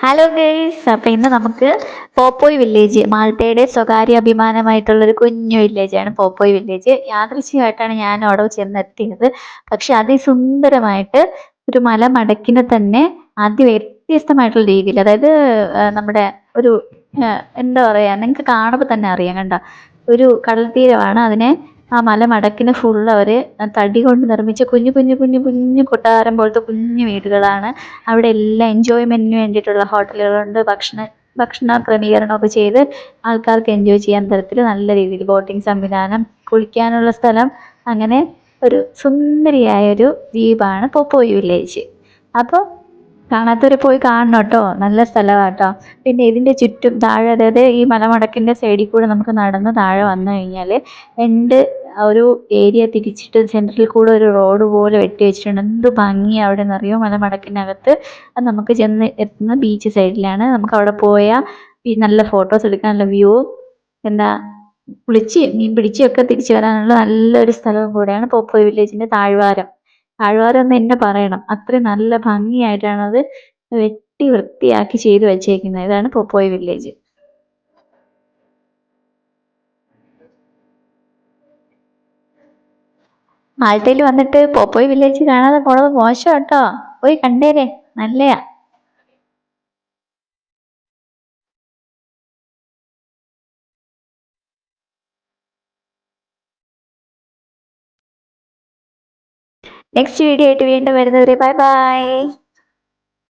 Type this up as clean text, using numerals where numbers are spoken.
Hello guys, അപ്പം ഇന്ന് നമുക്ക് പോപ്പോയ് വില്ലേജ്, മാൾട്ടയുടെ സ്വകാര്യ അഭിമാനമായിട്ടുള്ളൊരു കുഞ്ഞു വില്ലേജാണ് പോപ്പോയ് വില്ലേജ്. യാദൃശ്ചികമായിട്ടാണ് ഞാൻ അവിടെ ചെന്നെത്തിയത്. പക്ഷെ അതിസുന്ദരമായിട്ട് ഒരു മലമടക്കിനെ തന്നെ അതിവ്യത്യസ്തമായിട്ടുള്ള രീതിയിൽ, അതായത് നമ്മുടെ ഒരു എന്താ പറയുക, നിങ്ങൾക്ക് കാണുമ്പോൾ തന്നെ അറിയാം കണ്ടോ, ഒരു കടൽ തീരമാണ്. ആ മലമടക്കിന് ഫുള്ള് അവർ തടി കൊണ്ട് നിർമ്മിച്ച കുഞ്ഞു കുഞ്ഞു കുഞ്ഞു കുഞ്ഞു കൊട്ടാരം പോലത്തെ കുഞ്ഞു വീടുകളാണ്. അവിടെ എല്ലാം എൻജോയ്മെന്റിന് വേണ്ടിയിട്ടുള്ള ഹോട്ടലുകളുണ്ട്. ഭക്ഷണ ക്രമീകരണമൊക്കെ ചെയ്ത് ആൾക്കാർക്ക് എൻജോയ് ചെയ്യാൻ തരത്തിൽ നല്ല രീതിയിൽ ബോട്ടിംഗ് സംവിധാനം, കുളിക്കാനുള്ള സ്ഥലം, അങ്ങനെ ഒരു സുന്ദരിയായൊരു ദ്വീപാണ് പോപ്പോയ് വില്ലേജ്. അപ്പോൾ കാണാത്തവർ പോയി കാണണം കേട്ടോ, നല്ല സ്ഥലമാണ് കേട്ടോ. പിന്നെ ഇതിൻ്റെ ചുറ്റും താഴെ, അതായത് ഈ മലമടക്കിൻ്റെ സൈഡിൽ കൂടെ നമുക്ക് നടന്ന് താഴെ വന്നു കഴിഞ്ഞാൽ ഒരു ഏരിയ തിരിച്ചിട്ട് സെൻറ്ററിൽ കൂടെ ഒരു റോഡ് പോലെ വെട്ടി വെച്ചിട്ടുണ്ട്. എന്ത് ഭംഗിയാണ് അവിടെ നിന്നറിയോ, മലമടക്കിനകത്ത്. അത് നമുക്ക് ചെന്ന് എത്തുന്ന ബീച്ച് സൈഡിലാണ്. നമുക്ക് അവിടെ പോയാൽ നല്ല ഫോട്ടോസ് എടുക്കാനുള്ള വ്യൂ, എന്താ കുളിച്ച് മീൻ പിടിച്ചൊക്കെ തിരിച്ചു വരാനുള്ള നല്ലൊരു സ്ഥലവും കൂടെയാണ് പോപ്പോയ് വില്ലേജിൻ്റെ താഴ്വാരം. താഴ്വാരം എന്ന് തന്നെ പറയണം, അത്രയും നല്ല ഭംഗിയായിട്ടാണ് അത് വെട്ടി വൃത്തിയാക്കി ചെയ്തു വെച്ചേക്കുന്നത്. ഇതാണ് പോപ്പോയ് വില്ലേജ്. മാൾട്ടയിൽ വന്നിട്ട് പോപ്പോയ് വില്ലേജ് കാണാതെ പോണത് മോശം കേട്ടോ. പോയി കണ്ടേരെ, നല്ലയാ. നെക്സ്റ്റ് വീഡിയോ ആയിട്ട് വീണ്ടും വരുന്നവരെ ബൈ ബൈ.